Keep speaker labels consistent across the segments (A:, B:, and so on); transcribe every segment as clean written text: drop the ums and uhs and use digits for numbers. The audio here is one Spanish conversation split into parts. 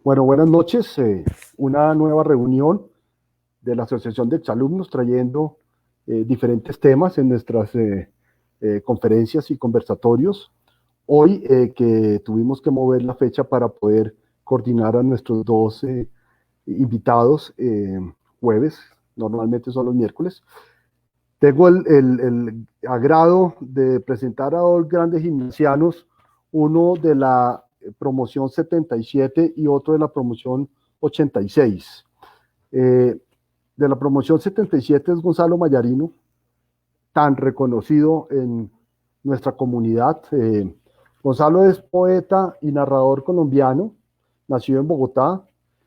A: Bueno, buenas noches. Una nueva reunión de la Asociación de Exalumnos trayendo diferentes temas en nuestras conferencias y conversatorios. Hoy que tuvimos que mover la fecha para poder coordinar a nuestros dos invitados jueves, normalmente son los miércoles. Tengo el agrado de presentar a dos grandes gimnasianos, uno de la promoción 77 y otro de la promoción 86. Eh, de la promoción 77 es Gonzalo Mayarino, tan reconocido en nuestra comunidad. Gonzalo es poeta y narrador colombiano, nacido en Bogotá.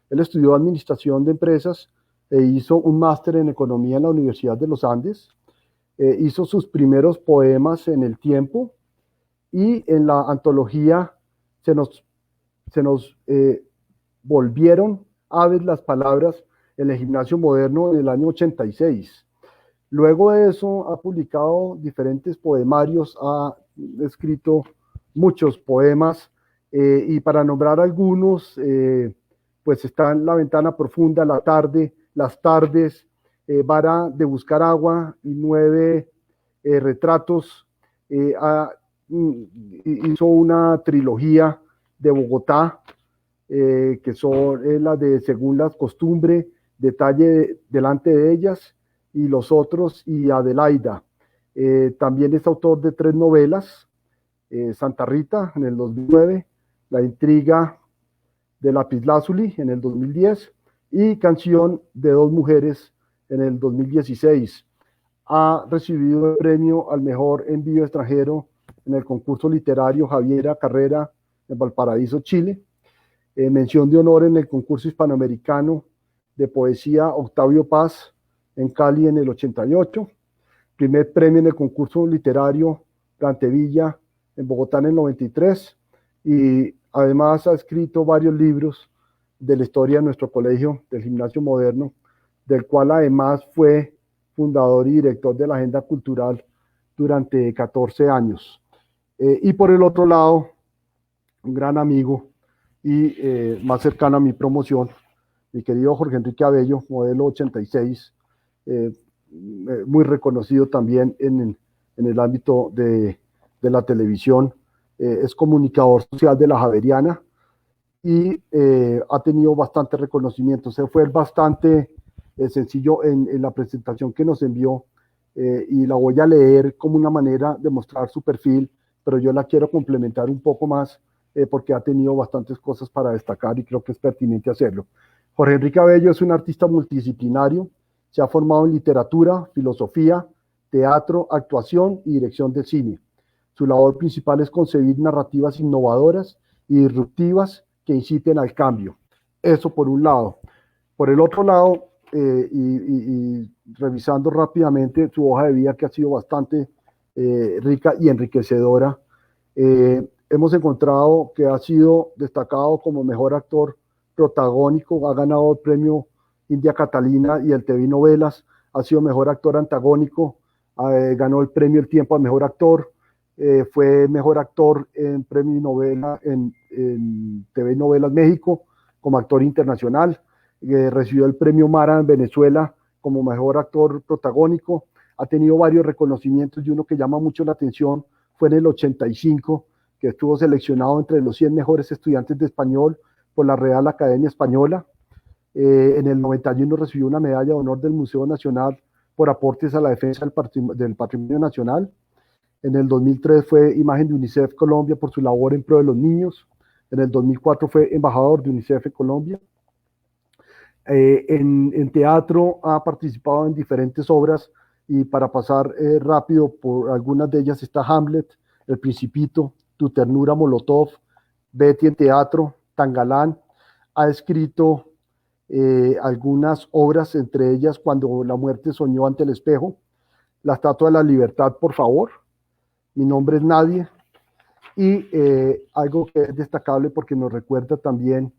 A: Él estudió Administración de Empresas e hizo un máster en Economía en la Universidad de los Andes. Hizo sus primeros poemas en El Tiempo y en la antología se nos, se nos volvieron aves las palabras en el Gimnasio Moderno en el año 86. Luego de eso ha publicado diferentes poemarios, ha escrito muchos poemas y para nombrar algunos, pues están La Ventana Profunda, La Tarde, Las Tardes, Vara de Buscar Agua y 9 retratos. Eh, ha, Hizo una trilogía de Bogotá, que son las de Según las Costumbres, Detalle delante de ellas, y los otros, y Adelaida. También es autor de 3 novelas, Santa Rita en el 2009, La Intriga de Lapislázuli en el 2010 y Canción de dos mujeres en el 2016. Ha recibido el premio al mejor envío extranjero en el concurso literario Javiera Carrera en Valparaíso, Chile. Mención de honor en el concurso hispanoamericano de poesía Octavio Paz en Cali en el 88. Primer premio en el concurso literario Plantevilla en Bogotá en el 93. Y además ha escrito varios libros de la historia de nuestro colegio, del Gimnasio Moderno, del cual además fue fundador y director de la Agenda Cultural durante 14 años. Y por el otro lado, un gran amigo y más cercano a mi promoción, mi querido Jorge Enrique Abello, modelo 86, muy reconocido también en el ámbito de la televisión. Es comunicador social de la Javeriana y ha tenido bastante reconocimiento. Se fue bastante sencillo en la presentación que nos envió, y la voy a leer como una manera de mostrar su perfil, pero yo la quiero complementar un poco más porque ha tenido bastantes cosas para destacar y creo que es pertinente hacerlo. Jorge Enrique Abello es un artista multidisciplinario, se ha formado en literatura, filosofía, teatro, actuación y dirección de cine. Su labor principal es concebir narrativas innovadoras y disruptivas que inciten al cambio. Eso por un lado. Por el otro lado, y revisando rápidamente su hoja de vida que ha sido bastante rica y enriquecedora, hemos encontrado que ha sido destacado como mejor actor protagónico, ha ganado el premio India Catalina y el TV Novelas, ha sido mejor actor antagónico, ganó el premio El Tiempo al mejor actor, fue mejor actor en premio novela en TV Novelas México como actor internacional, recibió el premio Mara en Venezuela como mejor actor protagónico, ha tenido varios reconocimientos y uno que llama mucho la atención fue en el 85, que estuvo seleccionado entre los 100 mejores estudiantes de español por la Real Academia Española. En el 91 recibió una medalla de honor del Museo Nacional por aportes a la defensa del patrimonio nacional. En el 2003 fue imagen de UNICEF Colombia por su labor en pro de los niños. En el 2004 fue embajador de UNICEF en Colombia. En teatro ha participado en diferentes obras y para pasar rápido por algunas de ellas está Hamlet, El Principito, Tu Ternura Molotov, Betty en teatro, Tangalán. Ha escrito algunas obras, entre ellas Cuando la muerte soñó ante el espejo, La Estatua de la Libertad, por favor, Mi nombre es Nadie, y algo que es destacable porque nos recuerda también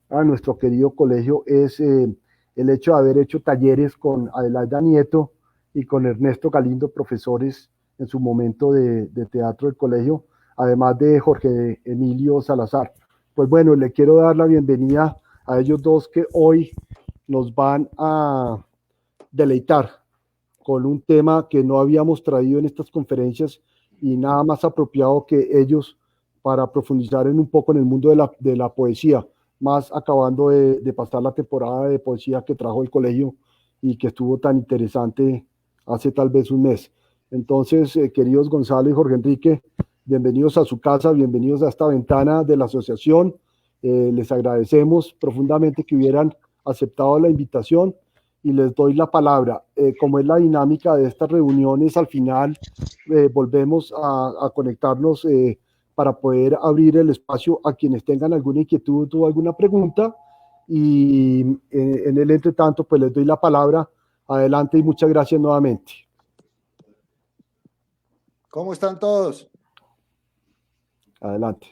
A: a nuestro querido colegio es el hecho de haber hecho talleres con Adelaida Nieto y con Ernesto Galindo, profesores en su momento de teatro del colegio, además de Jorge Emilio Salazar. Pues bueno, le quiero dar la bienvenida a ellos dos que hoy nos van a deleitar con un tema que no habíamos traído en estas conferencias y nada más apropiado que ellos para profundizar en un poco en el mundo de la poesía, más acabando de pasar la temporada de poesía que trajo el colegio y que estuvo tan interesante hace tal vez un mes. Entonces, queridos Gonzalo y Jorge Enrique, bienvenidos a su casa, bienvenidos a esta ventana de la asociación. Les agradecemos profundamente que hubieran aceptado la invitación y les doy la palabra. Como es la dinámica de estas reuniones, al final volvemos a conectarnos para poder abrir el espacio a quienes tengan alguna inquietud o alguna pregunta. Y en el entretanto, pues les doy la palabra. Adelante y muchas gracias nuevamente.
B: ¿Cómo están todos?
A: Adelante.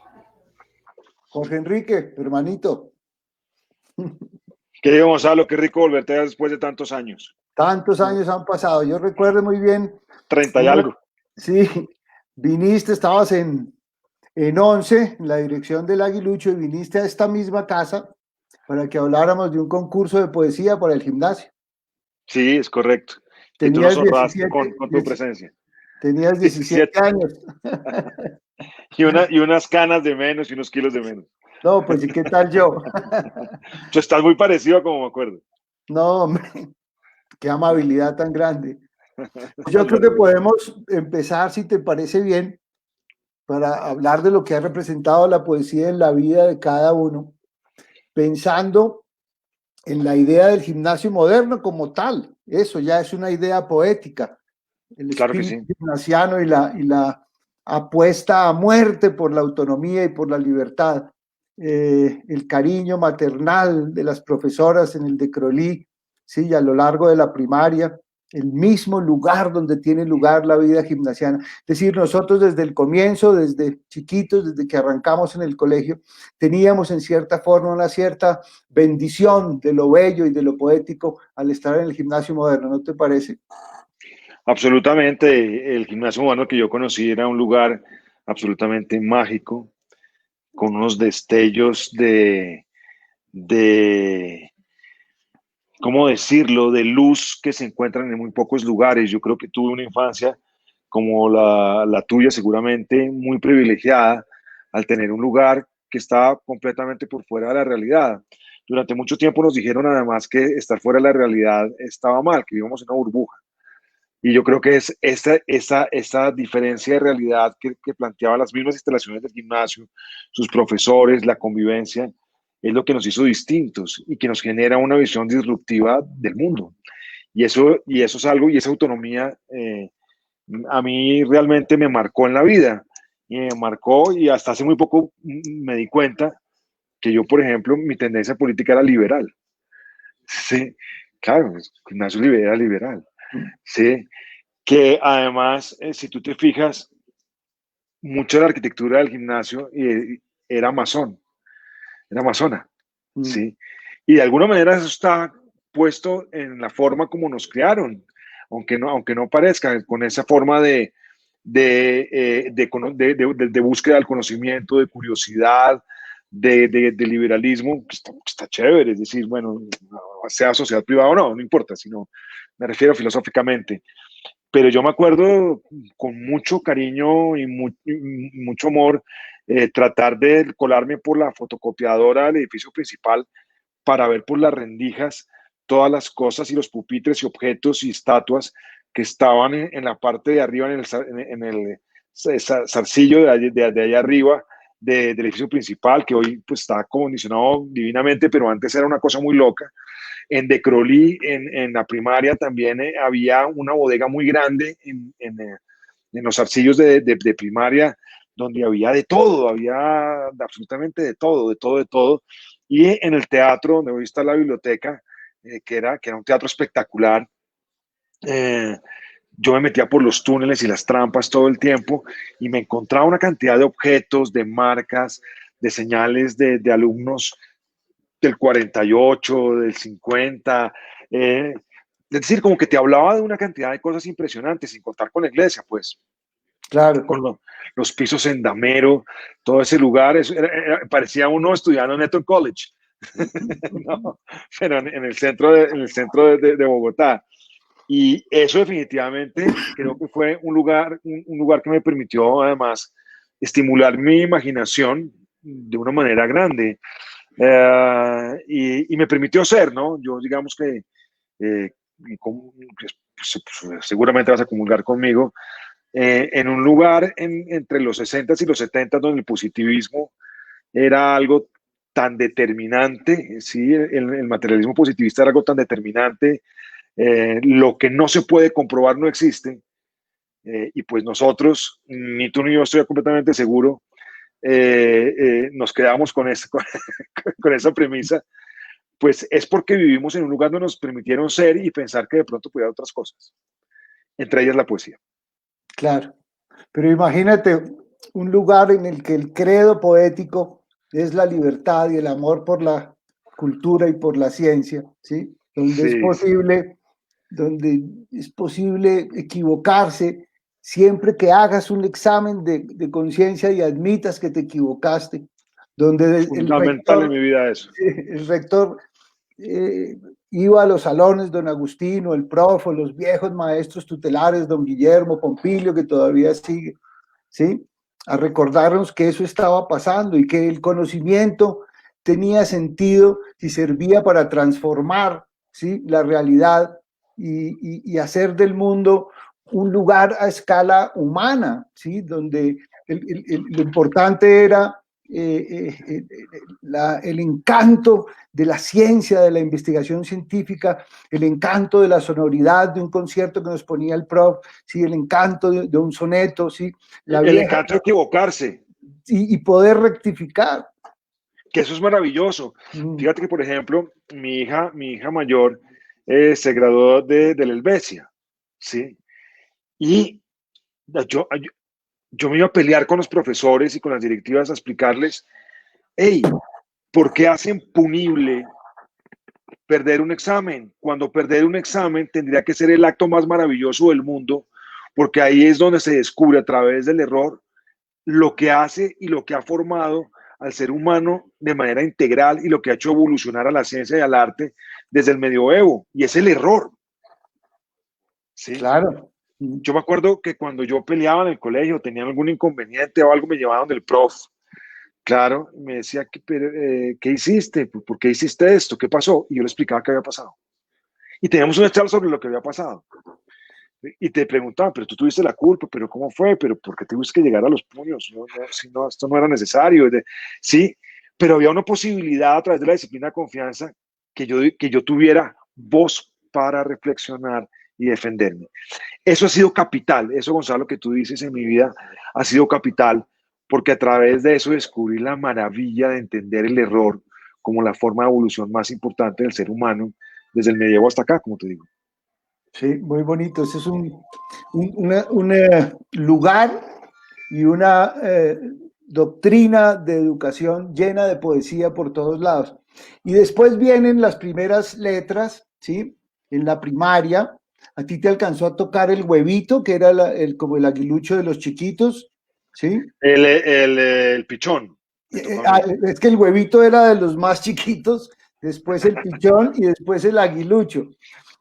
B: Jorge Enrique, hermanito.
C: Querido Gonzalo, qué rico volverte después de tantos años.
B: Tantos años han pasado. Yo recuerdo muy bien.
C: 30 y algo.
B: Sí, viniste, estabas en 11, en la dirección del Aguilucho, y viniste a esta misma casa para que habláramos de un concurso de poesía para el gimnasio.
C: Sí, es correcto.
B: Tenías
C: y tú nos honraste
B: 17,
C: con tu presencia.
B: Tenías 17 años.
C: y unas canas de menos y unos kilos de menos.
B: No, pues, ¿y qué tal yo?
C: Tú estás muy parecido a como me acuerdo.
B: No, hombre, qué amabilidad tan grande. Yo creo que podemos empezar, si te parece bien, para hablar de lo que ha representado la poesía en la vida de cada uno, pensando en la idea del gimnasio moderno como tal. Eso ya es una idea poética. El espíritu gimnasiano y la apuesta a muerte por la autonomía y por la libertad. El cariño maternal de las profesoras en el Decrolí, ¿sí? A lo largo de la primaria, el mismo lugar donde tiene lugar la vida gimnasiana. Es decir, nosotros desde el comienzo, desde chiquitos, desde que arrancamos en el colegio, teníamos en cierta forma una cierta bendición de lo bello y de lo poético al estar en el gimnasio moderno, ¿no te parece?
C: Absolutamente. El gimnasio moderno que yo conocí era un lugar absolutamente mágico, con unos destellos ¿cómo decirlo?, de luz que se encuentran en muy pocos lugares. Yo creo que tuve una infancia como la tuya, seguramente muy privilegiada, al tener un lugar que estaba completamente por fuera de la realidad. Durante mucho tiempo nos dijeron además que estar fuera de la realidad estaba mal, que vivíamos en una burbuja. Y yo creo que es esa diferencia de realidad que planteaban las mismas instalaciones del gimnasio, sus profesores, la convivencia, es lo que nos hizo distintos y que nos genera una visión disruptiva del mundo. Y eso es algo, y esa autonomía a mí realmente me marcó en la vida. Y me marcó, y hasta hace muy poco me di cuenta que yo, por ejemplo, mi tendencia política era liberal. Sí, claro, el gimnasio liberal. Sí, que además, si tú te fijas, mucha de la arquitectura del gimnasio era amazona, ¿sí? Y de alguna manera eso está puesto en la forma como nos criaron, aunque no parezca, con esa forma de búsqueda del conocimiento, de curiosidad, de liberalismo, que está chévere, es decir, bueno, sea sociedad privada o no importa, sino me refiero filosóficamente. Pero yo me acuerdo con mucho cariño y mucho amor tratar de colarme por la fotocopiadora del edificio principal para ver por las rendijas todas las cosas y los pupitres y objetos y estatuas que estaban en la parte de arriba, en el zarcillo de allá arriba del edificio principal, que hoy pues está acondicionado divinamente, pero antes era una cosa muy loca. En Decrolí, en la primaria, también había una bodega muy grande en los arcillos de primaria, donde había de todo, había absolutamente de todo. Y en el teatro, donde hoy está la biblioteca, que era un teatro espectacular, yo me metía por los túneles y las trampas todo el tiempo y me encontraba una cantidad de objetos, de marcas, de señales de alumnos del 48, del 50, es decir, como que te hablaba de una cantidad de cosas impresionantes, sin contar con la iglesia, pues.
B: Claro.
C: Con los pisos en damero, todo ese lugar, parecía uno estudiando en Eton College, No, pero en el centro de Bogotá. Y eso definitivamente creo que fue un lugar que me permitió además estimular mi imaginación de una manera grande. Y me permitió ser, ¿no? Yo digamos que seguramente vas a comulgar conmigo, en un lugar entre los 60 y los 70 donde el positivismo era algo tan determinante, ¿sí? El materialismo positivista era algo tan determinante, lo que no se puede comprobar no existe, y pues nosotros, ni tú ni yo estoy completamente seguro, nos quedamos con esa premisa, pues es porque vivimos en un lugar donde nos permitieron ser y pensar que de pronto podía haber otras cosas, entre ellas la poesía.
B: Claro, pero imagínate un lugar en el que el credo poético es la libertad y el amor por la cultura y por la ciencia, ¿sí?
C: Sí.
B: Donde es posible equivocarse siempre que hagas un examen de conciencia y admitas que te equivocaste, donde
C: Es fundamental en mi vida eso.
B: el rector iba a los salones, don Agustino, el profe, los viejos maestros tutelares, don Guillermo Pompilio, que todavía sigue, ¿sí? A recordarnos que eso estaba pasando y que el conocimiento tenía sentido si servía para transformar, ¿sí?, la realidad y hacer del mundo un lugar a escala humana, ¿sí?, donde lo importante era el encanto de la ciencia, de la investigación científica, el encanto de la sonoridad de un concierto que nos ponía el prof, ¿sí?, el encanto de un soneto, ¿sí?,
C: el encanto de equivocarse.
B: Y poder rectificar.
C: Que eso es maravilloso. Fíjate que, por ejemplo, mi hija mayor se graduó de la Helvecia, ¿sí? Y yo me iba a pelear con los profesores y con las directivas a explicarles, hey, ¿por qué hacen punible perder un examen? Cuando perder un examen tendría que ser el acto más maravilloso del mundo, porque ahí es donde se descubre a través del error lo que hace y lo que ha formado al ser humano de manera integral y lo que ha hecho evolucionar a la ciencia y al arte desde el medioevo, y es el error. ¿Sí?
B: Claro.
C: Yo me acuerdo que cuando yo peleaba en el colegio, tenía algún inconveniente o algo, me llevaban del prof. Claro, me decía, ¿qué hiciste? ¿Por qué hiciste esto? ¿Qué pasó? Y yo le explicaba qué había pasado. Y teníamos una charla sobre lo que había pasado. Y te preguntaban, pero tú tuviste la culpa, pero ¿cómo fue? ¿Pero por qué tuviste que llegar a los puños? Si no, esto no era necesario. Sí, pero había una posibilidad a través de la disciplina de confianza que yo tuviera voz para reflexionar y defenderme. Eso ha sido capital, eso, Gonzalo, que tú dices en mi vida, ha sido capital, porque a través de eso descubrí la maravilla de entender el error como la forma de evolución más importante del ser humano, desde el medievo hasta acá, como te digo.
B: Sí, muy bonito. Ese es un lugar y una doctrina de educación llena de poesía por todos lados. Y después vienen las primeras letras, ¿sí? En la primaria, a ti te alcanzó a tocar el huevito, que era como el aguilucho de los chiquitos, ¿sí?
C: El pichón.
B: Es que el huevito era de los más chiquitos, después el pichón y después el aguilucho.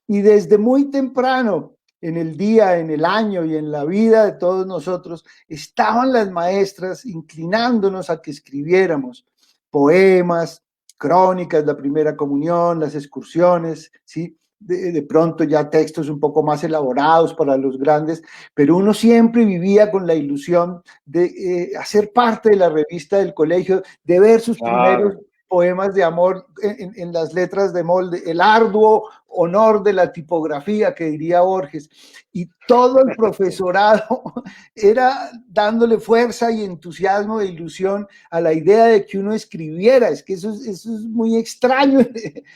B: Y desde muy temprano, en el día, en el año y en la vida de todos nosotros, estaban las maestras inclinándonos a que escribiéramos poemas, crónicas, la primera comunión, las excursiones, ¿sí? De pronto ya textos un poco más elaborados para los grandes, pero uno siempre vivía con la ilusión de hacer parte de la revista del colegio, de ver sus primeros poemas de amor en las letras de molde, el arduo honor de la tipografía, que diría Borges, y todo el profesorado era dándole fuerza y entusiasmo e ilusión a la idea de que uno escribiera. Es que eso es muy extraño,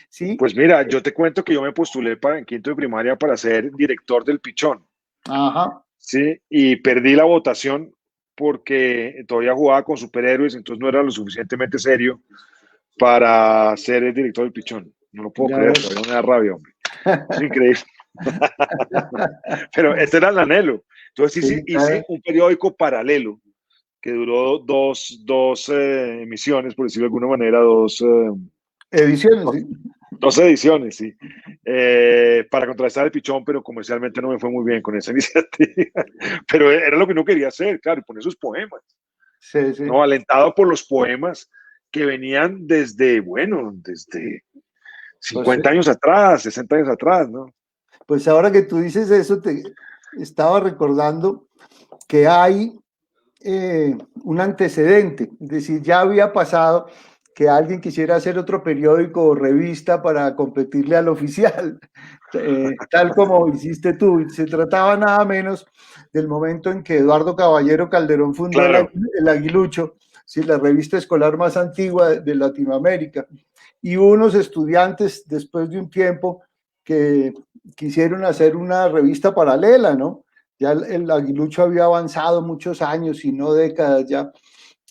B: ¿sí?
C: Pues mira, yo te cuento que yo me postulé en quinto de primaria para ser director del Pichón.
B: Ajá.
C: Sí, y perdí la votación porque todavía jugaba con superhéroes, entonces no era lo suficientemente serio para ser el director del Pichón. No lo puedo creer, todavía me da rabia, hombre. Es increíble. Pero este era el anhelo. Entonces hice un periódico paralelo que duró dos emisiones, por decirlo de alguna manera, dos
B: Ediciones, sí.
C: 2 ediciones, sí. Para contrastar el Pichón, pero comercialmente no me fue muy bien con esa iniciativa. Pero era lo que uno quería hacer, claro, y poner sus poemas.
B: Sí, sí.
C: ¿No? Alentado por los poemas que venían desde 50 años atrás, 60 años atrás, ¿no?
B: Pues ahora que tú dices eso, te estaba recordando que hay un antecedente, es decir, ya había pasado que alguien quisiera hacer otro periódico o revista para competirle al oficial, tal como hiciste tú. Se trataba nada menos del momento en que Eduardo Caballero Calderón fundó
C: Claro.
B: el Aguilucho, ¿sí? La revista escolar más antigua de Latinoamérica. Y unos estudiantes, después de un tiempo, que quisieron hacer una revista paralela, ¿no? Ya el Aguilucho había avanzado muchos años y no décadas ya.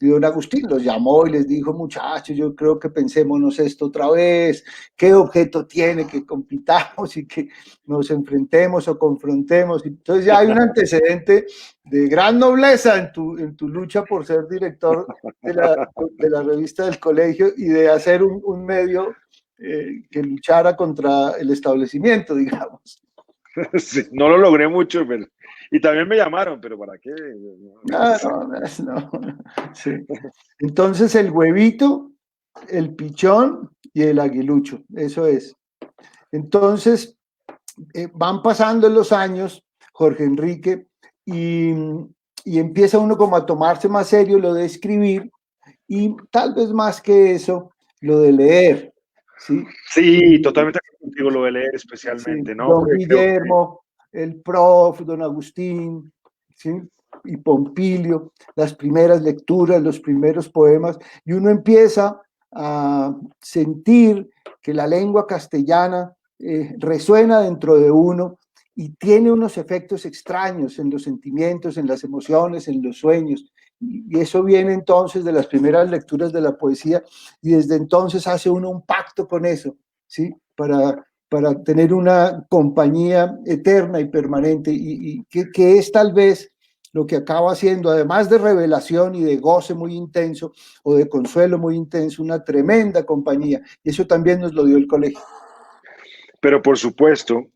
B: Y don Agustín los llamó y les dijo, muchachos, yo creo que pensémonos esto otra vez, qué objeto tiene que compitamos y que nos enfrentemos o confrontemos. Entonces ya hay un antecedente de gran nobleza en tu lucha por ser director de la revista del colegio y de hacer un medio que luchara contra el establecimiento, digamos.
C: Sí, no lo logré mucho, pero... Y también me llamaron, pero ¿para qué?
B: No. Sí. Entonces el huevito, el pichón y el aguilucho, eso es. Entonces van pasando los años, Jorge Enrique, y empieza uno como a tomarse más serio lo de escribir y tal vez más que eso, lo de leer. Sí,
C: sí, totalmente contigo, lo de leer especialmente,
B: sí.
C: ¿no?
B: Don
C: Porque creo que...
B: Guillermo, el prof, don Agustín, ¿sí? Y Pompilio, las primeras lecturas, los primeros poemas, y uno empieza a sentir que la lengua castellana resuena dentro de uno y tiene unos efectos extraños en los sentimientos, en las emociones, en los sueños. Y eso viene entonces de las primeras lecturas de la poesía y desde entonces hace uno un pacto con eso, ¿sí? Para tener una compañía eterna y permanente y que es tal vez lo que acaba haciendo, además de revelación y de goce muy intenso o de consuelo muy intenso, una tremenda compañía. Y eso también nos lo dio el colegio.
C: Pero por supuesto,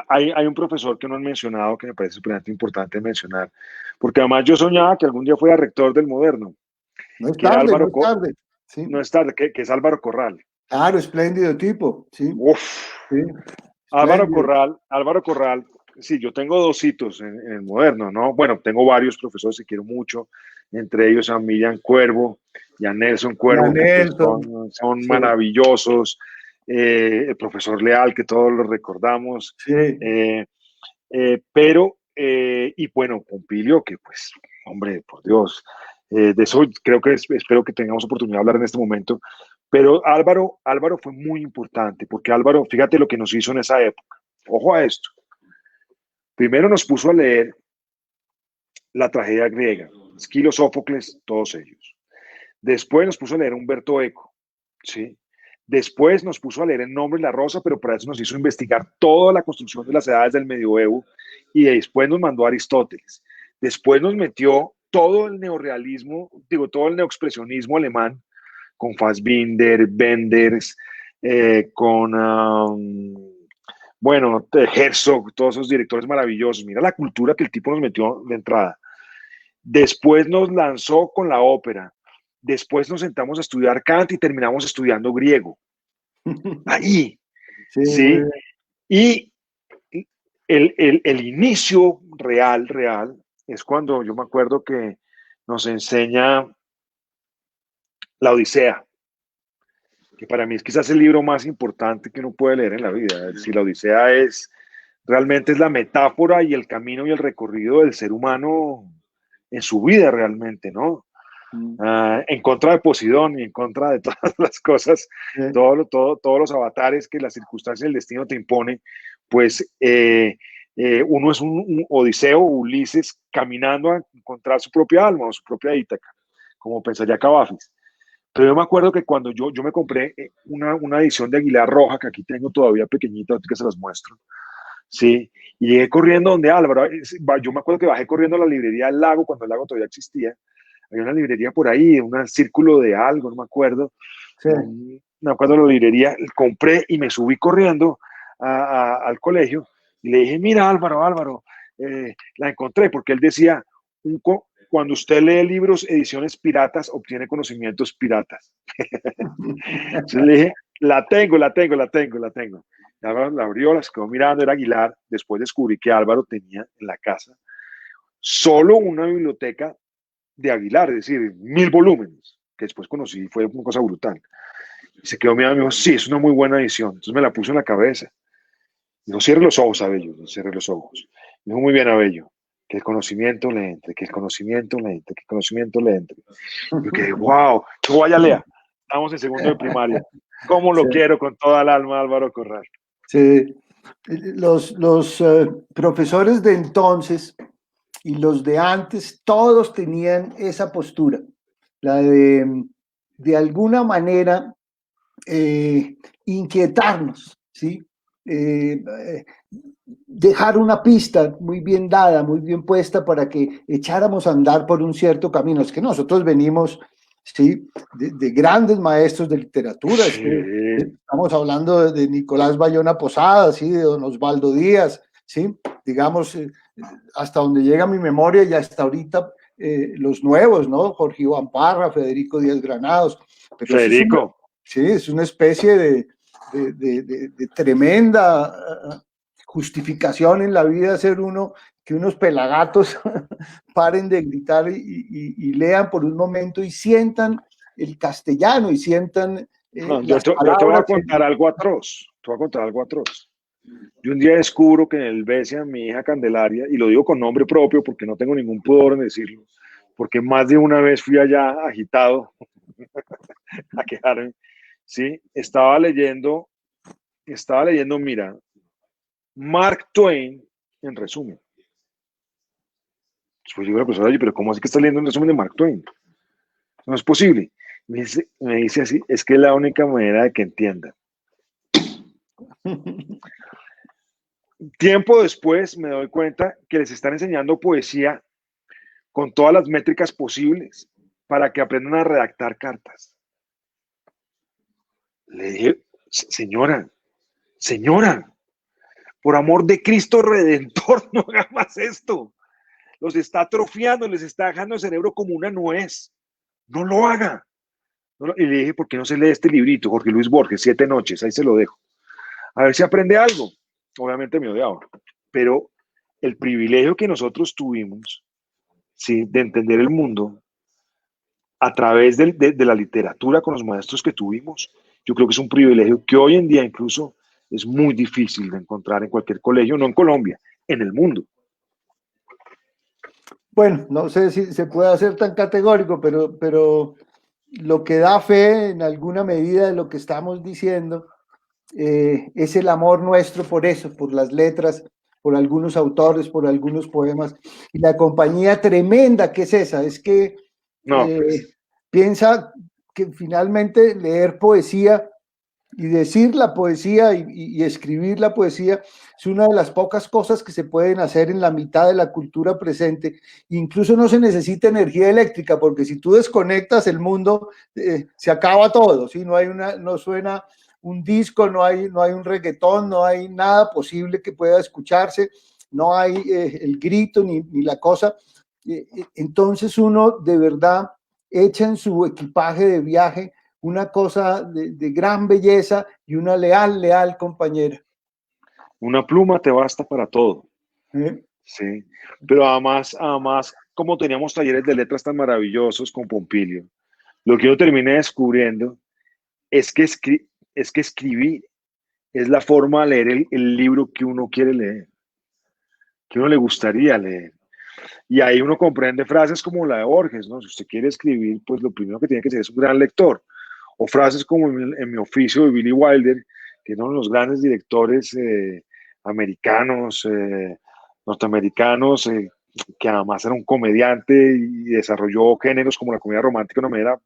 C: hay un profesor que no han mencionado que me parece súper importante mencionar, porque además yo soñaba que algún día fuera rector del Moderno,
B: No es
C: que era
B: tarde, no es tarde. ¿Sí?
C: No es tarde, que es Álvaro Corral.
B: Claro, espléndido tipo, ¿sí?
C: Uf.
B: Sí,
C: Álvaro Corral, sí, yo tengo 2 hitos en el Moderno, ¿no? Bueno, tengo varios profesores que quiero mucho, entre ellos a Miriam Cuervo y a Nelson Cuervo, que pues son
B: sí.
C: maravillosos, el profesor Leal, que todos lo recordamos,
B: Sí.
C: Y bueno, Pompilio, que pues, hombre, por Dios, de eso creo que espero que tengamos oportunidad de hablar en este momento, pero Álvaro fue muy importante, porque Álvaro, fíjate lo que nos hizo en esa época, ojo a esto, primero nos puso a leer la tragedia griega, Esquilo, Sófocles, todos ellos, después nos puso a leer Humberto Eco, ¿sí? Después nos puso a leer El nombre y la rosa, pero para eso nos hizo investigar toda la construcción de las edades del medioevo y después nos mandó a Aristóteles. Después nos metió todo el neorrealismo, todo el neoexpresionismo alemán con Fassbinder, Wenders, bueno, Herzog, todos esos directores maravillosos. Mira la cultura que el tipo nos metió de entrada. Después nos lanzó con la ópera. Después nos sentamos a estudiar Kant y terminamos estudiando griego. Ahí, ¿sí? Y el inicio real, es cuando yo me acuerdo que nos enseña la Odisea, que para mí es quizás el libro más importante que uno puede leer en la vida. Si la Odisea realmente es la metáfora y el camino y el recorrido del ser humano en su vida realmente, ¿no? En contra de Poseidón y en contra de todas las cosas, todos los avatares que la circunstancia y el destino te impone, pues uno es un Odiseo, Ulises, caminando a encontrar su propia alma o su propia Ítaca, como pensaría Cavafis. Pero yo me acuerdo que cuando yo me compré una edición de Aguilar Roja, que aquí tengo todavía pequeñita, que se las muestro, ¿sí? Y llegué corriendo donde Álvaro, yo me acuerdo que bajé corriendo a la librería del Lago, cuando el Lago todavía existía, había una librería por ahí, un círculo de algo, no me acuerdo.
B: Sí.
C: me acuerdo de la librería, compré y me subí corriendo al colegio y le dije, mira Álvaro, la encontré, porque él decía, cuando usted lee libros, ediciones piratas, obtiene conocimientos piratas. Entonces le dije, la tengo. Y Álvaro la abrió, la quedó mirando, era Aguilar. Después descubrí que Álvaro tenía en la casa solo una biblioteca de Aguilar, es decir, 1000 volúmenes, que después conocí, fue una cosa brutal. Y se quedó mirando y me dijo, sí, es una muy buena edición. Entonces me la puso en la cabeza. Dijo, cierre los ojos, Abello, cierre los ojos. Me dijo, muy bien, Abello, que el conocimiento le entre, que el conocimiento le entre, que el conocimiento le entre. Y yo quedé, wow, que vaya lea. Estamos en segundo de primaria. ¿Cómo lo
B: Sí.
C: quiero con toda el alma, Álvaro Corral?
B: Sí. Los profesores de entonces y los de antes, todos tenían esa postura, la de alguna manera inquietarnos, ¿sí? Dejar una pista muy bien dada, muy bien puesta para que echáramos a andar por un cierto camino. Es que nosotros venimos, ¿sí? de grandes maestros de literatura.
C: Sí.
B: Estamos hablando de Nicolás Bayona Posada, ¿sí? De don Osvaldo Díaz, ¿sí? Digamos, hasta donde llega mi memoria y hasta ahorita los nuevos, ¿no? Jorge Iván Parra, Federico Díaz Granados. Pero
C: Federico.
B: sí, es una especie de tremenda justificación en la vida ser uno, que unos pelagatos paren de gritar y lean por un momento y sientan el castellano y sientan
C: No,
B: las
C: yo te voy a
B: palabras.
C: contar algo atroz. Te voy a contar algo atroz. Yo un día descubro que en el Besia, mi hija Candelaria, y lo digo con nombre propio porque no tengo ningún pudor en decirlo, porque más de una vez fui allá agitado a quejarme, ¿sí? Estaba leyendo, mira, Mark Twain, en resumen. Después digo a la profesora, oye, pero ¿cómo así que estás leyendo un resumen de Mark Twain? No es posible. Me dice así, es que es la única manera de que entienda. Tiempo después me doy cuenta que les están enseñando poesía con todas las métricas posibles para que aprendan a redactar cartas. Le dije, señora, por amor de Cristo Redentor, no haga más esto. Los está atrofiando, les está dejando el cerebro como una nuez. No lo haga. Y le dije, ¿por qué no se lee este librito? Jorge Luis Borges, 7 noches, ahí se lo dejo. A ver si aprende algo. Obviamente me odiaba, pero el privilegio que nosotros tuvimos, ¿sí? De entender el mundo a través de la literatura con los maestros que tuvimos, yo creo que es un privilegio que hoy en día incluso es muy difícil de encontrar en cualquier colegio, no en Colombia, en el mundo.
B: Bueno, no sé si se puede hacer tan categórico, pero lo que da fe en alguna medida de lo que estamos diciendo es el amor nuestro por eso, por las letras, por algunos autores, por algunos poemas, y la compañía tremenda que es esa, es que
C: No, pues,
B: piensa que finalmente leer poesía y decir la poesía y escribir la poesía es una de las pocas cosas que se pueden hacer en la mitad de la cultura presente. Incluso no se necesita energía eléctrica, porque si tú desconectas el mundo, se acaba todo, ¿sí? No suena un disco, no hay un reggaetón, no hay nada posible que pueda escucharse, no hay el grito ni la cosa. Entonces uno de verdad echa en su equipaje de viaje una cosa de gran belleza y una leal compañera.
C: una pluma te basta para todo. Sí, pero además, como teníamos talleres de letras tan maravillosos con Pompilio, lo que yo terminé descubriendo es que, escribir es la forma de leer el libro que uno quiere leer, que uno le gustaría leer. Y ahí uno comprende frases como la de Borges, ¿no? Si usted quiere escribir, pues lo primero que tiene que ser es un gran lector. O frases como en mi oficio de Billy Wilder, que son los grandes directores americanos, norteamericanos, que además era un comediante y desarrolló géneros como la comedia romántica de una manera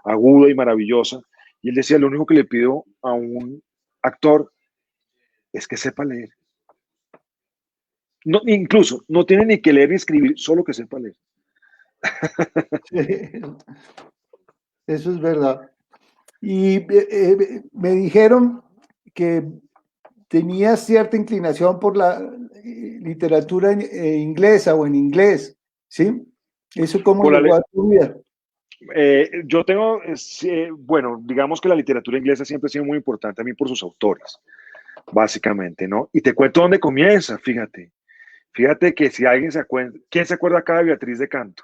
C: aguda y maravillosa. Y él decía, lo único que le pido a un actor es que sepa leer. No, incluso no tiene ni que leer ni escribir, solo que sepa leer.
B: Sí, eso es verdad. Y me dijeron que tenías cierta inclinación por la literatura inglesa o en inglés, ¿sí? ¿Eso cómo
C: Por la,
B: llegó a tu vida?
C: yo tengo, bueno, digamos que la literatura inglesa siempre ha sido muy importante a mí por sus autores, básicamente, ¿no? Y te cuento dónde comienza, fíjate. Fíjate que si alguien se acuerda, ¿quién se acuerda acá de Beatriz de Canto?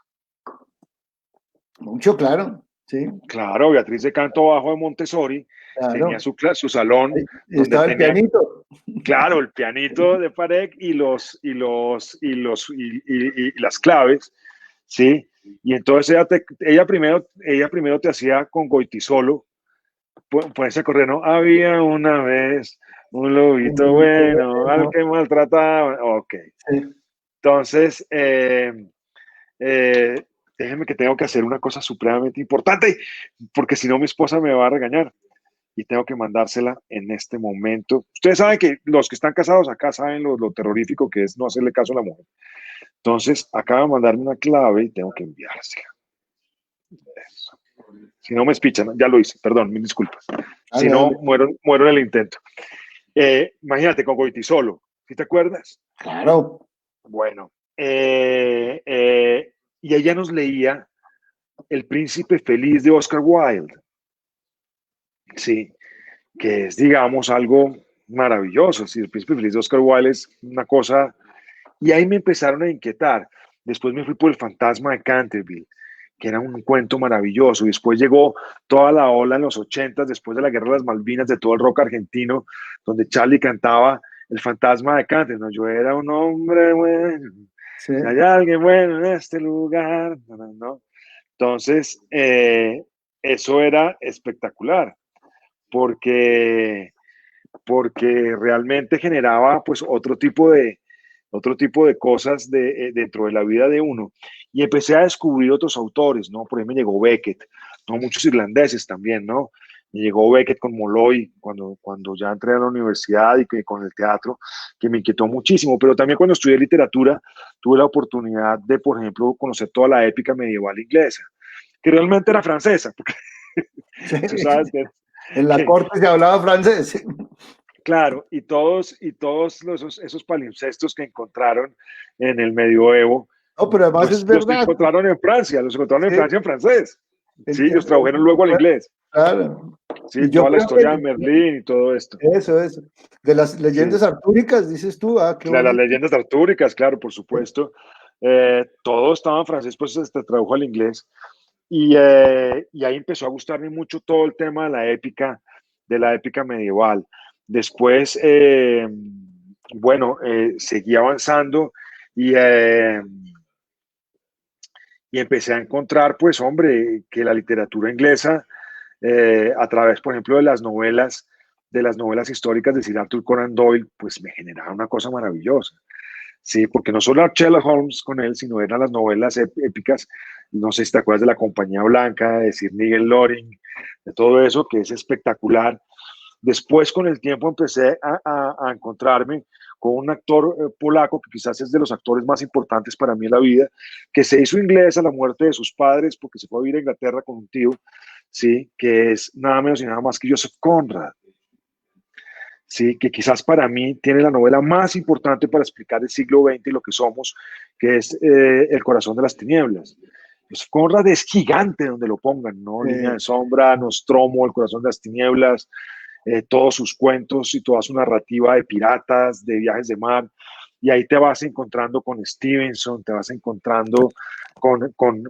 B: Mucho, claro, sí,
C: Claro, Beatriz de Canto abajo de Montessori tenía
B: claro.
C: su salón
B: Ahí
C: donde
B: estaba el
C: tenía,
B: pianito.
C: claro, el pianito de pared y las claves, ¿sí? Y entonces ella primero te hacía con Goitisolo, ponerse a correr, ¿no? Había una vez un lobito bueno al que maltrataba. Ok.
B: Sí.
C: Entonces, eh, déjeme que tengo que hacer una cosa supremamente importante, porque si no mi esposa me va a regañar y tengo que mandársela en este momento. Ustedes saben que los que están casados acá saben lo terrorífico que es no hacerle caso a la mujer. Entonces, acaba de mandarme una clave y tengo que enviársela. Eso. Si no me espichan, ya lo hice, perdón, mil disculpas. Si
B: Dale,
C: no,
B: dale.
C: muero en el intento. Imagínate con Goitisolo, ¿sí te acuerdas?
B: Claro.
C: Bueno, y ella nos leía El Príncipe Feliz de Oscar Wilde, sí, que es, digamos, algo maravilloso. Sí, El Príncipe Feliz de Oscar Wilde es una cosa, y ahí me empezaron a inquietar. Después me fui por El Fantasma de Canterville, que era un cuento maravilloso. Y después llegó toda la ola en los 80, después de la Guerra de las Malvinas, de todo el rock argentino, donde Charlie cantaba El Fantasma de Canterville. ¿No? Yo era un hombre bueno,
B: Sí.
C: si hay alguien bueno en este lugar, no, no, no. Entonces, eso era espectacular, porque, porque realmente generaba pues otro tipo de cosas dentro de la vida de uno. Y empecé a descubrir otros autores, ¿no? Por ahí me llegó Beckett, ¿no? Muchos irlandeses también, ¿no? Me llegó Beckett con Molloy cuando ya entré a la universidad y que, con el teatro, que me inquietó muchísimo. Pero también cuando estudié literatura, tuve la oportunidad de, por ejemplo, conocer toda la épica medieval inglesa, que realmente era francesa, porque
B: Sí.
C: tú sabes
B: En la
C: que
B: corte se hablaba francés.
C: claro, y todos esos palimpsestos que encontraron en el medioevo,
B: No, pero además es
C: pues los que
B: verdad.
C: encontraron en Francia, los encontraron en
B: Sí,
C: Francia en francés.
B: el-
C: Sí,
B: el-
C: los tradujeron luego al inglés.
B: claro.
C: Sí,
B: Y yo
C: toda la
B: creo
C: historia de
B: que
C: Merlín y todo esto.
B: eso. De las leyendas
C: Sí,
B: artúricas, dices tú, qué
C: las
B: bonito.
C: leyendas artúricas, claro, por supuesto. Todo estaba en francés, pues se tradujo al inglés. Y ahí empezó a gustarme mucho todo el tema de la épica medieval. Después, bueno, seguí avanzando y, eh, y empecé a encontrar, pues, hombre, que la literatura inglesa, a través, por ejemplo, de las novelas históricas de Sir Arthur Conan Doyle, pues me generaba una cosa maravillosa. Sí, porque no solo era Sherlock Holmes con él, sino eran las novelas épicas. No sé si te acuerdas de La Compañía Blanca, de Sir Nigel Loring, de todo eso, que es espectacular. Después, con el tiempo, empecé a encontrarme con un actor polaco que quizás es de los actores más importantes para mí en la vida, que se hizo inglés a la muerte de sus padres porque se fue a vivir a Inglaterra con un tío, ¿sí? Que es nada menos y nada más que Joseph Conrad. Sí, que quizás para mí tiene la novela más importante para explicar el siglo XX y lo que somos, que es El corazón de las tinieblas. Pues Conrad es gigante donde lo pongan, ¿no? Línea de sombra, Nostromo, El corazón de las tinieblas, todos sus cuentos y toda su narrativa de piratas, de viajes de mar. Y ahí te vas encontrando con Stevenson, te vas encontrando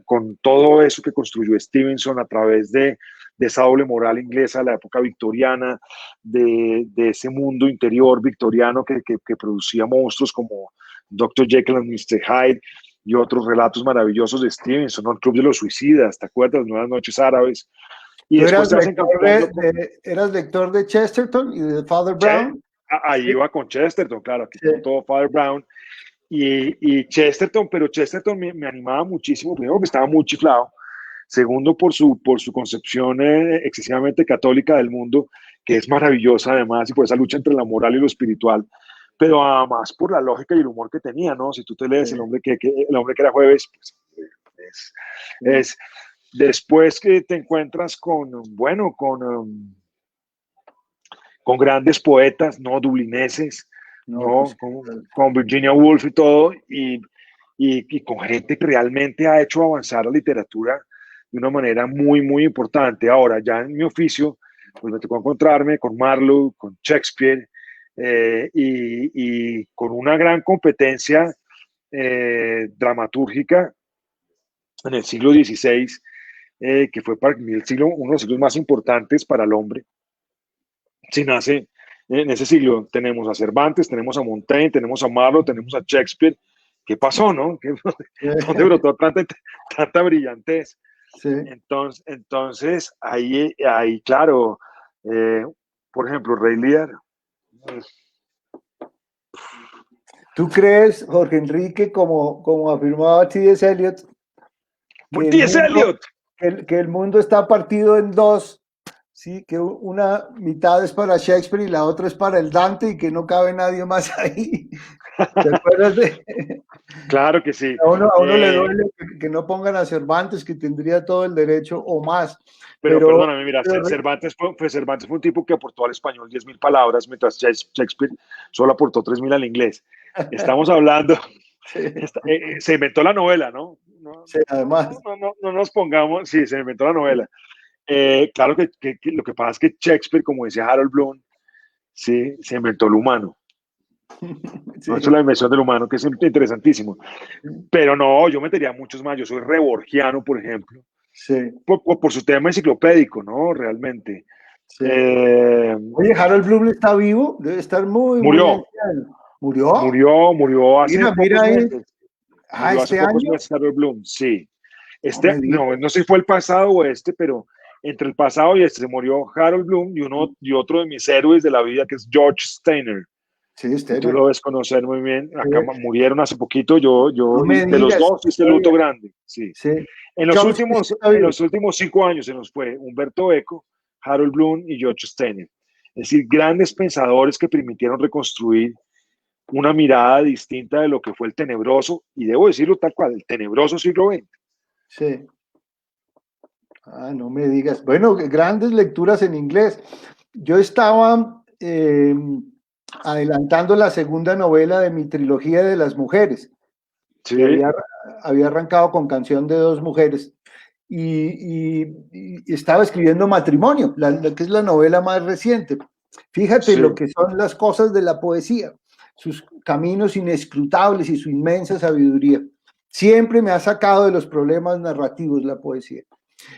C: con todo eso que construyó Stevenson a través de esa doble moral inglesa de la época victoriana, de ese mundo interior victoriano que producía monstruos como Dr. Jekyll and Mr. Hyde y otros relatos maravillosos de Stevenson, ¿no? El Club de los Suicidas, ¿te acuerdas? Nuevas Noches Árabes. Y
B: ¿Tú
C: después
B: eras
C: te vas
B: lector
C: encontrando con...
B: eras lector de Chesterton y de Father Brown?
C: Ahí
B: Sí,
C: iba con Chesterton, claro, aquí
B: sí.
C: tengo todo Father Brown. Y Chesterton, pero Chesterton me animaba muchísimo, primero que estaba muy chiflado, segundo por su concepción excesivamente católica del mundo, que es maravillosa además, y por esa lucha entre la moral y lo espiritual, pero además por la lógica y el humor que tenía, ¿no? Si tú te lees
B: Sí,
C: el hombre que era jueves, pues es,
B: sí.
C: es Después que te encuentras bueno, con grandes poetas, ¿no? Dublineses, ¿no?
B: Pues,
C: Con Virginia Woolf y todo, y con gente que realmente ha hecho avanzar la literatura de una manera muy, muy importante. Ahora, ya en mi oficio, pues me tocó encontrarme con Marlowe, con Shakespeare, y con una gran competencia dramatúrgica en el siglo XVI, que fue para mí uno de los siglos más importantes para el hombre. Si nace en ese siglo, tenemos a Cervantes, tenemos a Montaigne, tenemos a Marlowe, tenemos a Shakespeare. ¿Qué pasó, no? ¿Dónde brotó tanta brillantez?
B: sí.
C: Entonces ahí claro, por ejemplo, Rey Lear.
B: ¿Tú crees, Jorge Enrique, como afirmaba T.S. Eliot, que el mundo está partido en dos? Sí, que una mitad es para Shakespeare y la otra es para el Dante y que no cabe nadie más ahí. ¿Te acuerdas de?
C: Claro que sí.
B: A uno le duele que no pongan a Cervantes, que tendría todo el derecho o más.
C: Pero perdóname, mira, Cervantes fue un tipo que aportó al español 10.000 palabras, mientras Shakespeare solo aportó 3.000 al inglés. Estamos hablando, se inventó la novela, ¿no?
B: Sí, además.
C: No nos pongamos, sí, se inventó la novela. Claro que lo que pasa es que Shakespeare, como decía Harold Bloom, sí, se inventó el humano. Sí. Ha hecho la invención del humano, que es interesantísimo. Pero no, yo metería muchos más. Yo soy reborgiano, por ejemplo.
B: Sí.
C: Por su tema enciclopédico, ¿no? Realmente.
B: Sí. Oye, Harold Bloom está vivo, debe estar muy anciano.
C: Murió hace pocos meses. Murió
B: ¿este
C: hace pocos
B: año?
C: meses Harold Bloom, sí. No sé si fue el pasado o pero entre el pasado y este murió Harold Bloom y otro de mis héroes de la vida, que es George Steiner.
B: Sí, Steiner.
C: Tú lo ves conocer muy bien. Acá murieron hace poquito. Yo
B: de
C: los dos hice luto grande. Sí. En los últimos 5 años se nos fue Humberto Eco, Harold Bloom y George Steiner. Es decir, grandes pensadores que permitieron reconstruir una mirada distinta de lo que fue el tenebroso, y debo decirlo tal cual, el tenebroso siglo XX.
B: Sí. No me digas. Bueno, grandes lecturas en inglés. Yo estaba adelantando la segunda novela de mi trilogía de las mujeres.
C: Sí.
B: Que había arrancado con Canción de dos mujeres. Y estaba escribiendo Matrimonio, que es la novela más reciente. Fíjate lo que son las cosas de la poesía, sus caminos inescrutables y su inmensa sabiduría. Siempre me ha sacado de los problemas narrativos la poesía.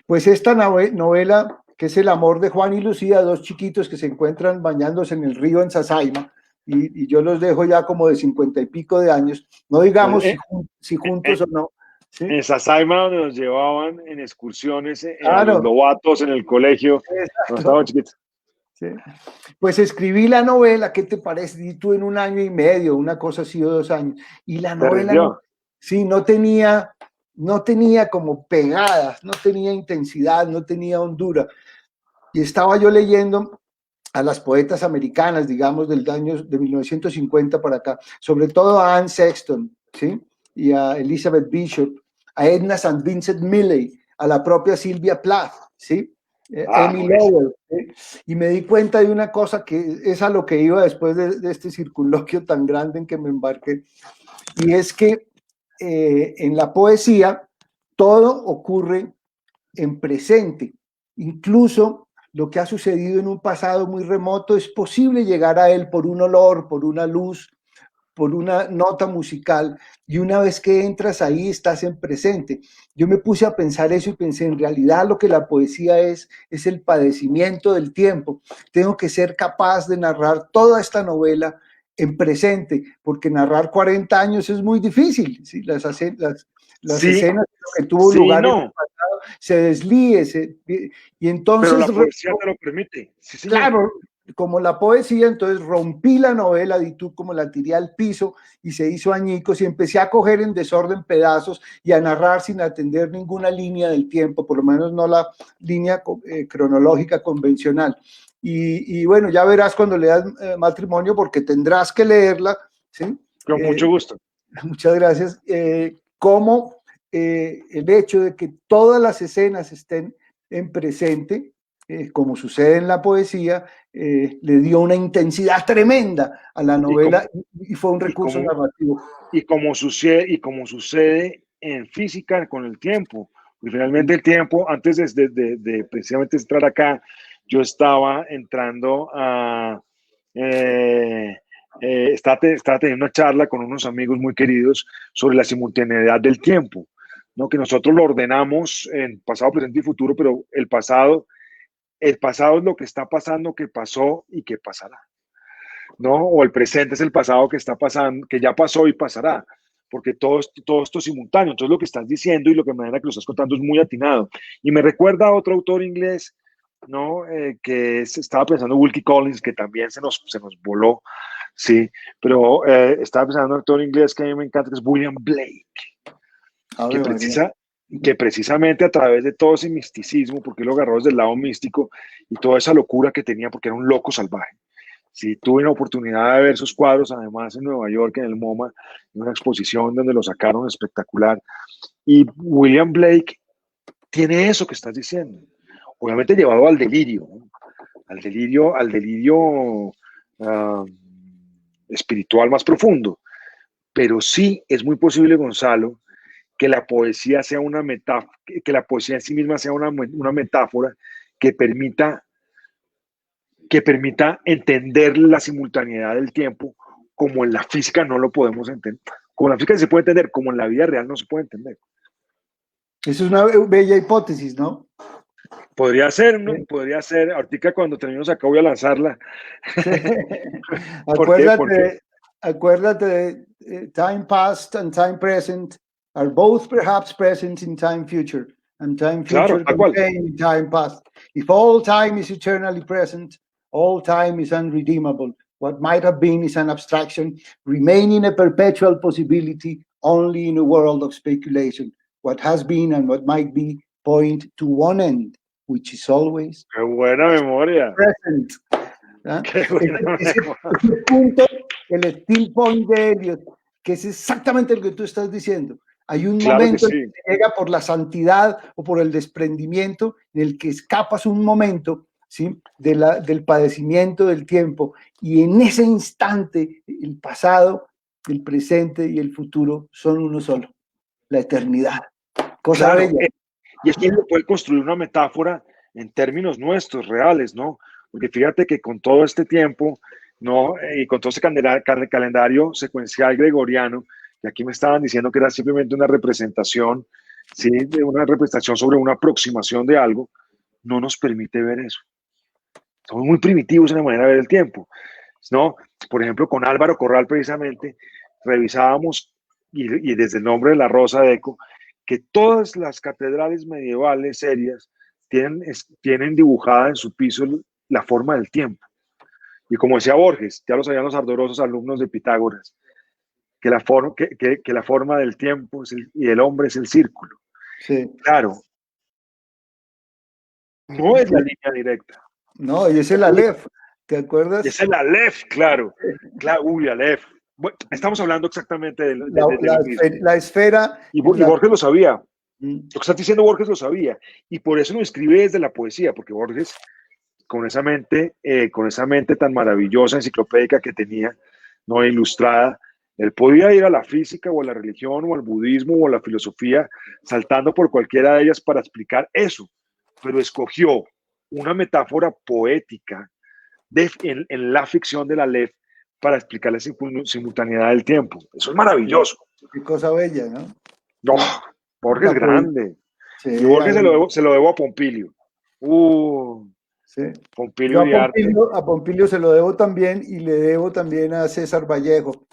B: Pues esta novela, que es el amor de Juan y Lucía, dos chiquitos que se encuentran bañándose en el río en Sasaima, y yo los dejo ya como de 50 y pico de años, no digamos si juntos o no. ¿Sí?
C: En Sasaima, donde nos llevaban en excursiones, a los lobatos en el colegio, cuando estábamos chiquitos.
B: Sí. Pues escribí la novela, ¿qué te parece? Y tú en 1 año y medio, una cosa así, o 2 años. Y la novela no tenía como pegadas, no tenía intensidad, no tenía hondura. Y estaba yo leyendo a las poetas americanas, digamos, del año de 1950 para acá, sobre todo a Anne Sexton, ¿sí? Y a Elizabeth Bishop, a Edna St. Vincent Millay, a la propia Sylvia Plath, ¿sí? Amy Lowell, ¿sí? Y me di cuenta de una cosa que es a lo que iba después de este circunloquio tan grande en que me embarqué, y es que en la poesía todo ocurre en presente, incluso lo que ha sucedido en un pasado muy remoto es posible llegar a él por un olor, por una luz, por una nota musical, y una vez que entras ahí estás en presente. Yo me puse a pensar eso y pensé, en realidad lo que la poesía es el padecimiento del tiempo. Tengo que ser capaz de narrar toda esta novela en presente, porque narrar 40 años es muy difícil, ¿sí? Las escenas que tuvo lugar en el pasado se deslíe, y entonces...
C: Pero la poesía te lo permite.
B: Sí, claro, como la poesía, entonces rompí la novela, di tú, como la tiré al piso y se hizo añicos, y empecé a coger en desorden pedazos y a narrar sin atender ninguna línea del tiempo, por lo menos no la línea cronológica convencional. Y bueno, ya verás cuando leas Matrimonio, porque tendrás que leerla, ¿sí?
C: Con mucho gusto.
B: Muchas gracias. Cómo el hecho de que todas las escenas estén en presente, como sucede en la poesía, le dio una intensidad tremenda a la novela y fue un recurso narrativo.
C: Y como sucede en física con el tiempo. Y finalmente el tiempo, antes de precisamente entrar acá, yo estaba entrando a... estaba teniendo una charla con unos amigos muy queridos sobre la simultaneidad del tiempo, ¿no? Que nosotros lo ordenamos en pasado, presente y futuro, pero el pasado es lo que está pasando, que pasó y que pasará, ¿no? O el presente es el pasado que está pasando, que ya pasó y pasará, porque todo esto es simultáneo. Entonces lo que estás diciendo y lo que manera que lo estás contando es muy atinado. Y me recuerda a otro autor inglés, ¿no? Estaba pensando Wilkie Collins, que también se nos voló, sí, pero estaba pensando en un autor inglés que a mí me encanta, que es William Blake, que precisamente a través de todo ese misticismo, porque lo agarró desde el lado místico y toda esa locura que tenía, porque era un loco salvaje. Sí, tuve la oportunidad de ver sus cuadros, además en Nueva York, en el MoMA, en una exposición donde lo sacaron espectacular. Y William Blake tiene eso que estás diciendo, obviamente llevado al delirio, ¿no? al delirio espiritual más profundo. Pero sí es muy posible, Gonzalo, que la poesía sea una metáfora, que la poesía en sí misma sea una metáfora que permita entender la simultaneidad del tiempo como en la física no lo podemos entender. Como en la física se puede entender, como en la vida real no se puede entender.
B: Eso es una bella hipótesis, ¿no?
C: Podría ser, ¿no? Podría ser. Ahorita cuando terminemos acá voy a lanzarla.
B: Acuérdate de time past and time present are both perhaps present in time future, and time future contained in time past. If all time is eternally present, all time is unredeemable. What might have been is an abstraction, remaining a perpetual possibility only in a world of speculation. What has been and what might be point to one end, which is always
C: ¡Qué buena memoria!
B: Present.
C: ¡Qué buena memoria!
B: Ese punto, el still point de Eliot, que es exactamente lo que tú estás diciendo. Hay un momento en que llega por la santidad o por el desprendimiento en el que escapas un momento, ¿sí? del padecimiento del tiempo, y en ese instante el pasado, el presente y el futuro son uno solo, la eternidad. Cosa bella.
C: Y es que uno puede construir una metáfora en términos nuestros, reales, ¿no? Porque fíjate que con todo este tiempo, ¿no? Y con todo ese calendario secuencial gregoriano, y aquí me estaban diciendo que era simplemente una representación, ¿sí? De una representación sobre una aproximación de algo, no nos permite ver eso. Somos muy primitivos en la manera de ver el tiempo, ¿no? Por ejemplo, con Álvaro Corral precisamente, revisábamos, y desde el nombre de la Rosa de Eco, que todas las catedrales medievales serias tienen dibujada en su piso la forma del tiempo. Y como decía Borges, ya lo sabían los ardorosos alumnos de Pitágoras, que la forma del tiempo y el hombre es el círculo.
B: Sí.
C: Claro, no es la línea directa.
B: No, y es el Aleph, ¿te acuerdas?
C: Es el Aleph, claro. Uy, Aleph. Bueno, estamos hablando exactamente de
B: la esfera.
C: Y Borges lo sabía. Lo que estás diciendo, Borges lo sabía. Y por eso lo escribe desde la poesía, porque Borges, con esa mente tan maravillosa, enciclopédica que tenía, no ilustrada, él podía ir a la física o a la religión o al budismo o a la filosofía, saltando por cualquiera de ellas para explicar eso. Pero escogió una metáfora poética en la ficción del Aleph para explicar la simultaneidad del tiempo. Eso es maravilloso.
B: Qué cosa bella, ¿no?
C: No, Borges es grande. Sí, y Borges se lo debo a Pompilio.
B: Sí.
C: Pompilio
B: a Pompilio se lo debo también, y le debo también a César Vallejo.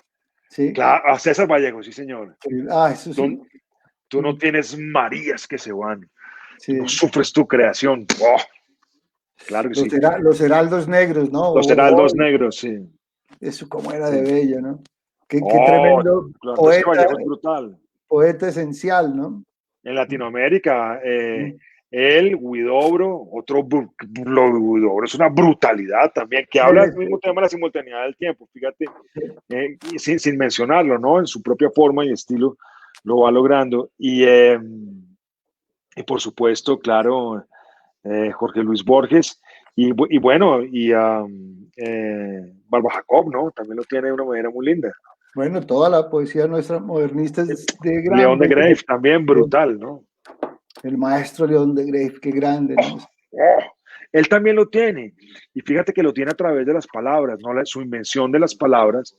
B: ¿Sí?
C: Claro, a César Vallejo, sí, señor.
B: Eso sí.
C: Tú no tienes Marías que se van.
B: Sí.
C: No sufres tu creación. Oh, claro que sí.
B: Los heraldos negros, ¿no?
C: Los heraldos negros, sí.
B: Eso como era de bello, ¿no? Qué tremendo poeta.
C: Es que Vallejo es brutal.
B: Poeta esencial, ¿no?
C: En Latinoamérica, él, Huidobro, Huidobro es una brutalidad también, que habla del mismo tema de la simultaneidad del tiempo, fíjate, sin mencionarlo, ¿no? En su propia forma y estilo, lo va logrando. Y por supuesto, claro, Jorge Luis Borges, y bueno, Barba Jacob, ¿no? También lo tiene de una manera muy linda.
B: Bueno, toda la poesía nuestra modernista es de
C: León de
B: grande.
C: Grave, también brutal, ¿no?
B: El maestro León de Grave, qué grande, ¿no?
C: Él también lo tiene, y fíjate que lo tiene a través de las palabras, ¿no? Su invención de las palabras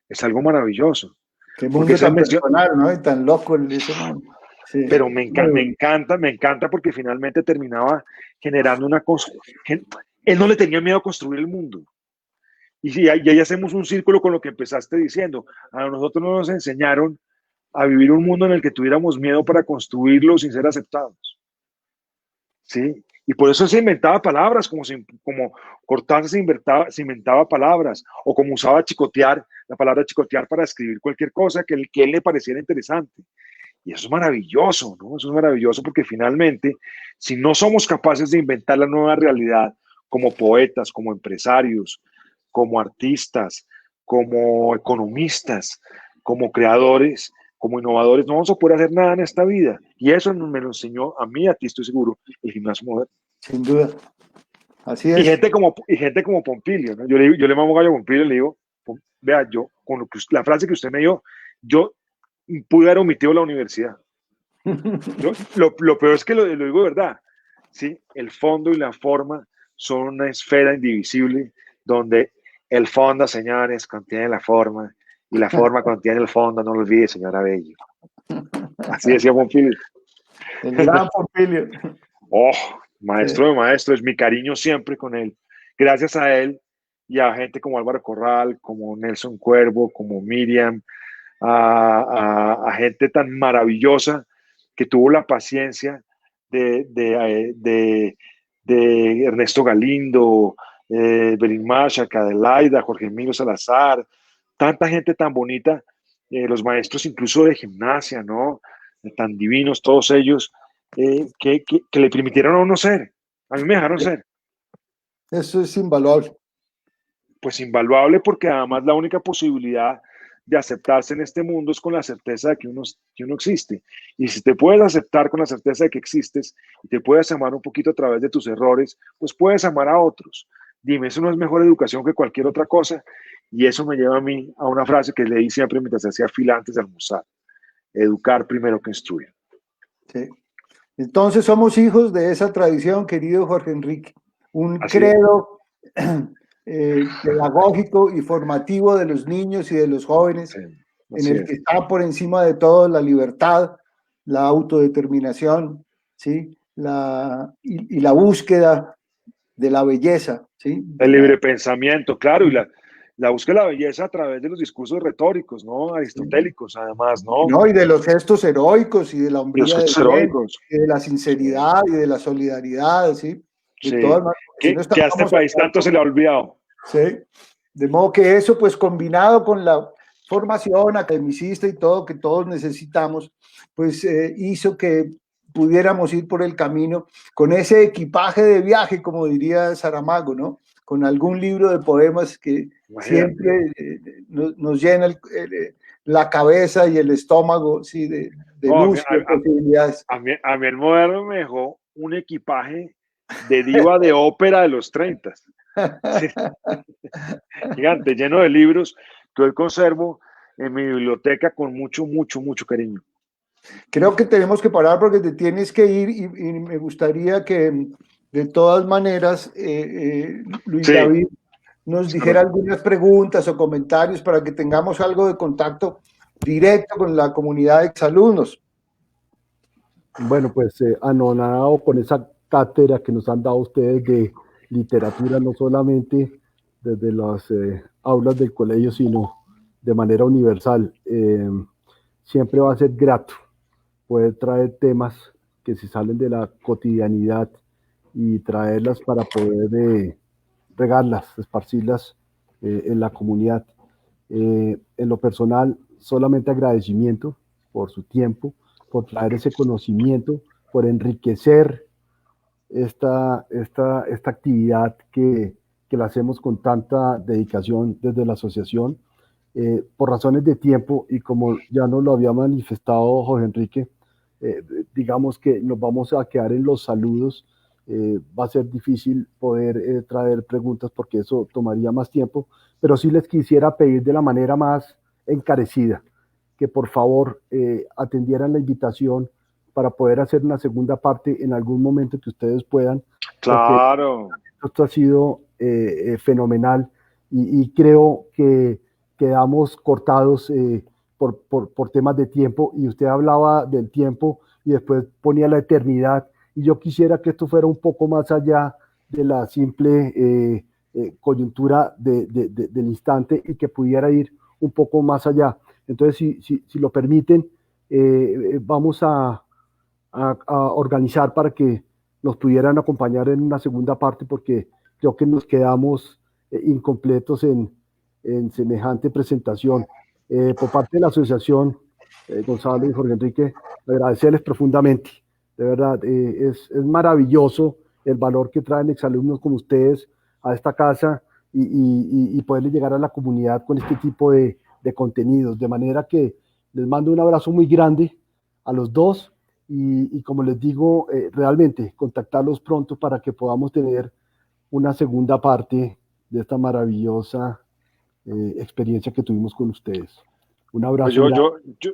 C: es algo maravilloso.
B: Qué
C: Porque
B: mundo
C: esa
B: tan
C: invención,
B: personal, ¿no? Y tan loco en ese mundo. Sí.
C: pero me encanta porque finalmente terminaba generando él no le tenía miedo a construir el mundo. Y ahí hacemos un círculo con lo que empezaste diciendo. A nosotros no nos enseñaron a vivir un mundo en el que tuviéramos miedo para construirlo sin ser aceptados. ¿Sí? Y por eso se inventaba palabras, como Cortázar se inventaba palabras, o como usaba chicotear, la palabra chicotear para escribir cualquier cosa que él le pareciera interesante. Y eso es maravilloso, ¿no? Eso es maravilloso porque finalmente, si no somos capaces de inventar la nueva realidad como poetas, como empresarios, como artistas, como economistas, como creadores, como innovadores, no vamos a poder hacer nada en esta vida. Y eso me lo enseñó a mí, a ti estoy seguro, el gimnasio moderno.
B: Sin duda. Así es.
C: Y gente como Pompilio, ¿no? Yo le mamo gallo a Pompilio y le digo, vea, yo, con la frase que usted me dio, yo pude haber omitido la universidad. Lo peor es que lo digo de verdad. ¿Sí? El fondo y la forma son una esfera indivisible donde el fondo, señores, contiene la forma y la forma contiene el fondo. No lo olvide, señora Bello. Así decía Pompilio.
B: El gran Pompilio.
C: Oh, maestro de maestros, mi cariño siempre con él. Gracias a él y a gente como Álvaro Corral, como Nelson Cuervo, como Miriam, a gente tan maravillosa que tuvo la paciencia de Ernesto Galindo, Belín Machaca, Adelaida, Jorge Emilio Salazar, tanta gente tan bonita, los maestros incluso de gimnasia, ¿no? Tan divinos todos ellos, que le permitieron a uno ser. A mí me dejaron ser.
B: Eso es invaluable.
C: Pues invaluable porque además la única posibilidad de aceptarse en este mundo es con la certeza de que uno existe. Y si te puedes aceptar con la certeza de que existes y te puedes amar un poquito a través de tus errores, pues puedes amar a otros. Dime, ¿eso no es mejor educación que cualquier otra cosa? Y eso me lleva a mí a una frase que leí siempre mientras hacía fila antes de almorzar. Educar primero que instruir.
B: Sí. Entonces somos hijos de esa tradición, querido Jorge Enrique. Un
C: Así
B: credo pedagógico y formativo de los niños y de los jóvenes,
C: sí,
B: en el que está por encima de todo la libertad, la autodeterminación, ¿sí? Y la búsqueda de la belleza, ¿sí?
C: El libre pensamiento, claro, y la búsqueda de la belleza a través de los discursos retóricos, ¿no? Aristotélicos, además, ¿no?
B: No, y de los gestos heroicos y de la
C: Y los
B: hombría del
C: gestos
B: bien,
C: heroicos.
B: y de la sinceridad y de la solidaridad, ¿sí? De
C: Sí.
B: todas maneras, si no
C: Que a este país tanto se le ha olvidado.
B: Sí, de modo que eso, pues combinado con la formación academicista y todo que todos necesitamos, pues hizo que pudiéramos ir por el camino con ese equipaje de viaje, como diría Saramago, ¿no? Con algún libro de poemas que
C: Imagínate.
B: siempre nos llena la cabeza y el estómago, sí, de
C: No,
B: luz y de posibilidades.
C: a mí el moderno me dejó un equipaje de diva de ópera de los 30. Sí. Gigante, lleno de libros que hoy conservo en mi biblioteca con mucho, mucho, mucho cariño.
B: Creo que tenemos que parar porque te tienes que ir y me gustaría que de todas maneras Luis
C: Sí.
B: David nos dijera algunas preguntas o comentarios para que tengamos algo de contacto directo con la comunidad de exalumnos.
A: Bueno, pues anonadado con esa cátedra que nos han dado ustedes de literatura, no solamente desde las aulas del colegio, sino de manera universal. Siempre va a ser grato poder traer temas que se salen de la cotidianidad y traerlas para poder regarlas, esparcirlas en la comunidad. En lo personal, solamente agradecimiento por su tiempo, por traer ese conocimiento, por enriquecer esta actividad que la hacemos con tanta dedicación desde la asociación. por razones de tiempo y como ya nos lo había manifestado Jorge Enrique, digamos que nos vamos a quedar en los saludos. Va a ser difícil poder traer preguntas porque eso tomaría más tiempo, pero sí les quisiera pedir de la manera más encarecida que por favor atendieran la invitación para poder hacer una segunda parte en algún momento que ustedes puedan.
C: Claro.
A: Esto ha sido fenomenal y creo que quedamos cortados por temas de tiempo y usted hablaba del tiempo y después ponía la eternidad y yo quisiera que esto fuera un poco más allá de la simple coyuntura del instante y que pudiera ir un poco más allá. Entonces, si lo permiten, vamos a organizar para que nos pudieran acompañar en una segunda parte porque creo que nos quedamos incompletos en semejante presentación. Por parte de la asociación, Gonzalo y Jorge Enrique, agradecerles profundamente. De verdad, es maravilloso el valor que traen exalumnos como ustedes a esta casa y poderle llegar a la comunidad con este tipo de contenidos. De manera que les mando un abrazo muy grande a los dos y como les digo, realmente contactarlos pronto para que podamos tener una segunda parte de esta maravillosa experiencia que tuvimos con ustedes. Un abrazo.
C: Pues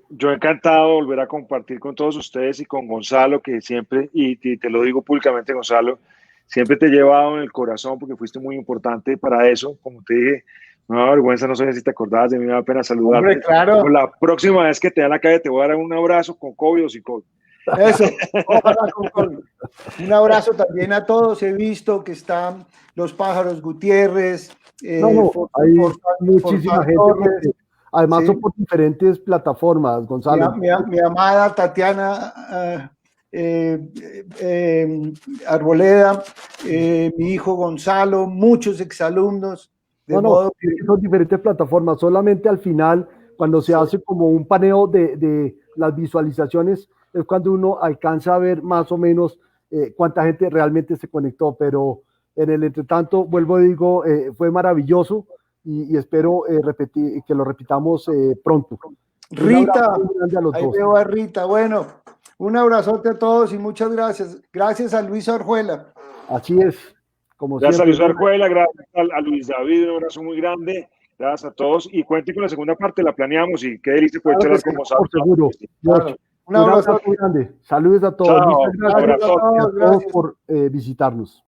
C: yo encantado de volver a compartir con todos ustedes y con Gonzalo, que siempre, y te lo digo públicamente, Gonzalo, siempre te he llevado en el corazón porque fuiste muy importante para eso. Como te dije, no me da vergüenza, no sé si te acordabas de mí, me da pena saludarte.
B: Hombre, claro.
C: Pero la próxima vez que te vea en la calle te voy a dar un abrazo con COVID o sin COVID.
B: Eso, ojalá con COVID. Un abrazo también a todos. He visto que están los pájaros Gutiérrez.
A: Hay muchísima gente. Además, sí, son por diferentes plataformas, Gonzalo.
B: Mi amada Tatiana Arboleda, mi hijo Gonzalo, muchos exalumnos.
A: Son diferentes plataformas. Solamente al final, cuando se hace como un paneo de las visualizaciones, es cuando uno alcanza a ver más o menos cuánta gente realmente se conectó. Pero en el entretanto, vuelvo y digo, fue maravilloso. Y espero repetir, que lo repitamos pronto.
B: Rita, ahí veo a Rita. Bueno, un abrazote a todos y muchas gracias. Gracias a Luis Orjuela.
A: Así es. Como
C: gracias
A: siempre.
C: A Luis Orjuela, gracias a Luis David, un abrazo muy grande. Gracias a todos y cuenten con la segunda parte, la planeamos y qué delicia poder charlar con vosotros.
A: Por seguro.
B: Claro. Un abrazo
A: muy grande. Saludos a todos.
C: Chao.
A: Muchas gracias a todos por visitarnos.